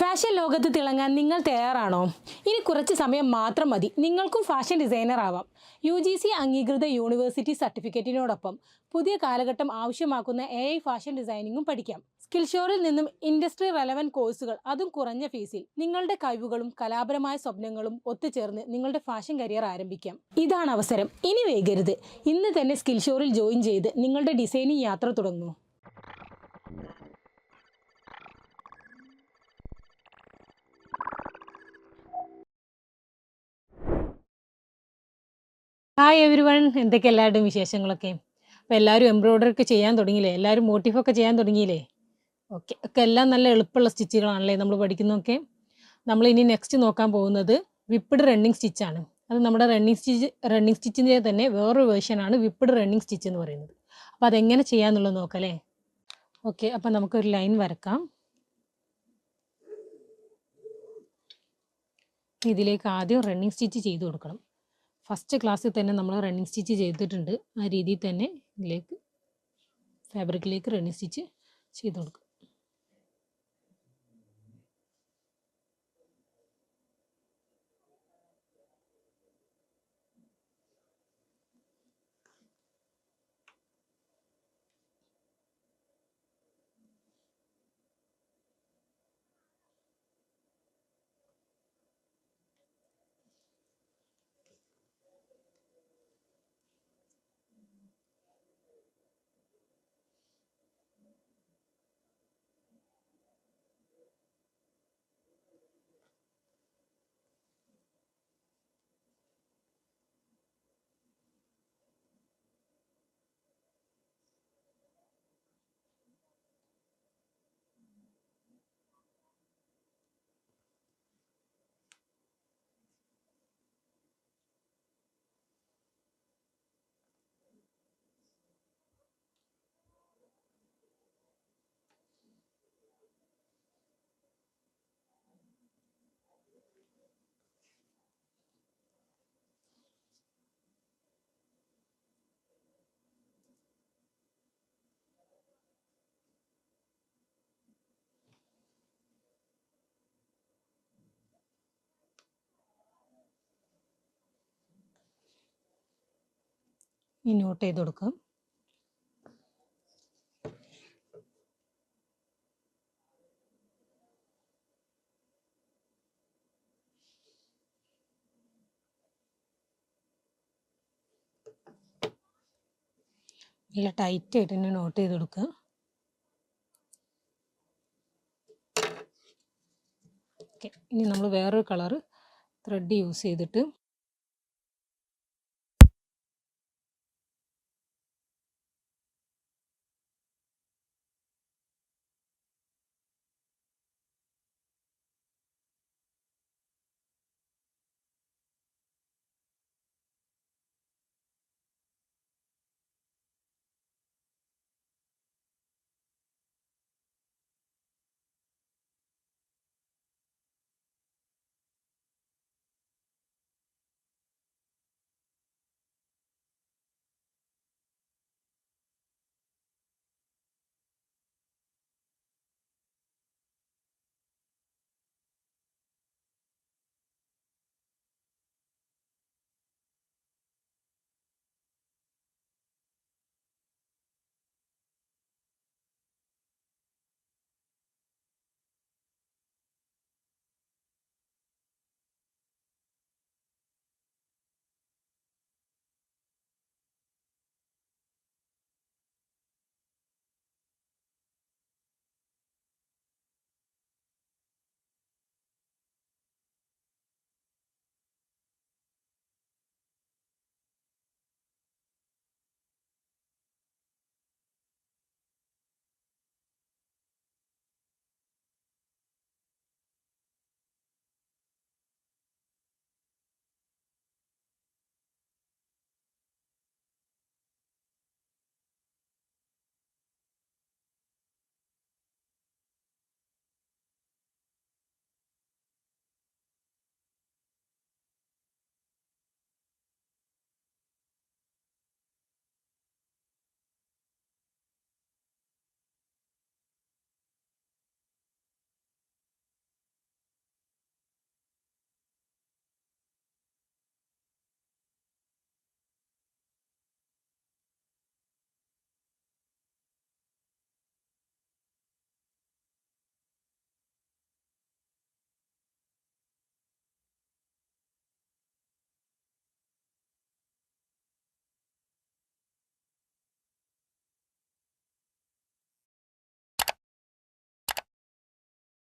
Fashion ലോകത്ത് തിളങ്ങാൻ നിങ്ങൾ തയ്യാറാണോ? ഇനി കുറച്ച് സമയം മാത്രം മതി, നിങ്ങൾക്കും ഫാഷൻ ഡിസൈനർ ആവാം. UGC അംഗീകൃത യൂണിവേഴ്സിറ്റി സർട്ടിഫിക്കറ്റിനോടൊപ്പം പുതിയ കാലഘട്ടം ആവശ്യമാക്കുന്ന AI ഫാഷൻ ഡിസൈനിങ്ങും പഠിക്കാം. സ്കിൽഷോറിൽ നിന്നും ഇൻഡസ്ട്രി റെലവൻറ്റ് കോഴ്സുകൾ, അതും കുറഞ്ഞ ഫീസിൽ. നിങ്ങളുടെ കഴിവുകളും കലാപരമായ സ്വപ്നങ്ങളും ഒത്തുചേർന്ന് നിങ്ങളുടെ ഫാഷൻ കരിയർ ആരംഭിക്കാം. ഇതാണ് അവസരം, ഇനി വൈകരുത്. ഇന്ന് തന്നെ സ്കിൽഷോറിൽ ജോയിൻ ചെയ്ത് നിങ്ങളുടെ ഡിസൈനിങ് യാത്ര തുടങ്ങൂ. ഹായ് എവരി വൺ, എന്തൊക്കെ എല്ലാവരുടെയും വിശേഷങ്ങളൊക്കെ? അപ്പോൾ എല്ലാവരും എംബ്രോയ്ഡറി ഒക്കെ ചെയ്യാൻ തുടങ്ങിയില്ലേ? എല്ലാവരും മോട്ടീഫൊക്കെ ചെയ്യാൻ തുടങ്ങിയില്ലേ? ഓക്കെ, ഒക്കെ എല്ലാം നല്ല എളുപ്പമുള്ള സ്റ്റിച്ചുകളാണല്ലേ നമ്മൾ പഠിക്കുന്നതൊക്കെ. നമ്മൾ ഇനി നെക്സ്റ്റ് നോക്കാൻ പോകുന്നത് വിപ്പിഡ് റണ്ണിങ് സ്റ്റിച്ചാണ്. അത് നമ്മുടെ റണ്ണിങ് സ്റ്റിച്ചിൻ്റെ തന്നെ വേറൊരു വേർഷനാണ് വിപ്പിഡ് റണ്ണിങ് സ്റ്റിച്ച് എന്ന് പറയുന്നത്. അപ്പോൾ അതെങ്ങനെ ചെയ്യാമെന്നുള്ളത് നോക്കാം അല്ലേ? ഓക്കെ, അപ്പോൾ നമുക്കൊരു ലൈൻ വരക്കാം. ഇതിലേക്ക് ആദ്യം റണ്ണിങ് സ്റ്റിച്ച് ചെയ്ത് കൊടുക്കണം. ഫസ്റ്റ് ക്ലാസ്സിൽ തന്നെ നമ്മൾ റണ്ണിങ് സ്റ്റിച്ച് ചെയ്തിട്ടുണ്ട്. ആ രീതിയിൽ തന്നെ ഇതിലേക്ക് ഫാബ്രിക്കിലേക്ക് റണ്ണിങ് സ്റ്റിച്ച് ചെയ്ത് കൊടുക്കുക. ഈ നോട്ട് ചെയ്ത് കൊടുക്കാം. നല്ല ടൈറ്റ് ആയിട്ട് തന്നെ നോട്ട് ചെയ്ത് കൊടുക്കുക. ഓക്കെ, ഇനി നമ്മൾ വേറൊരു കളറ് ത്രെഡ് യൂസ് ചെയ്തിട്ട്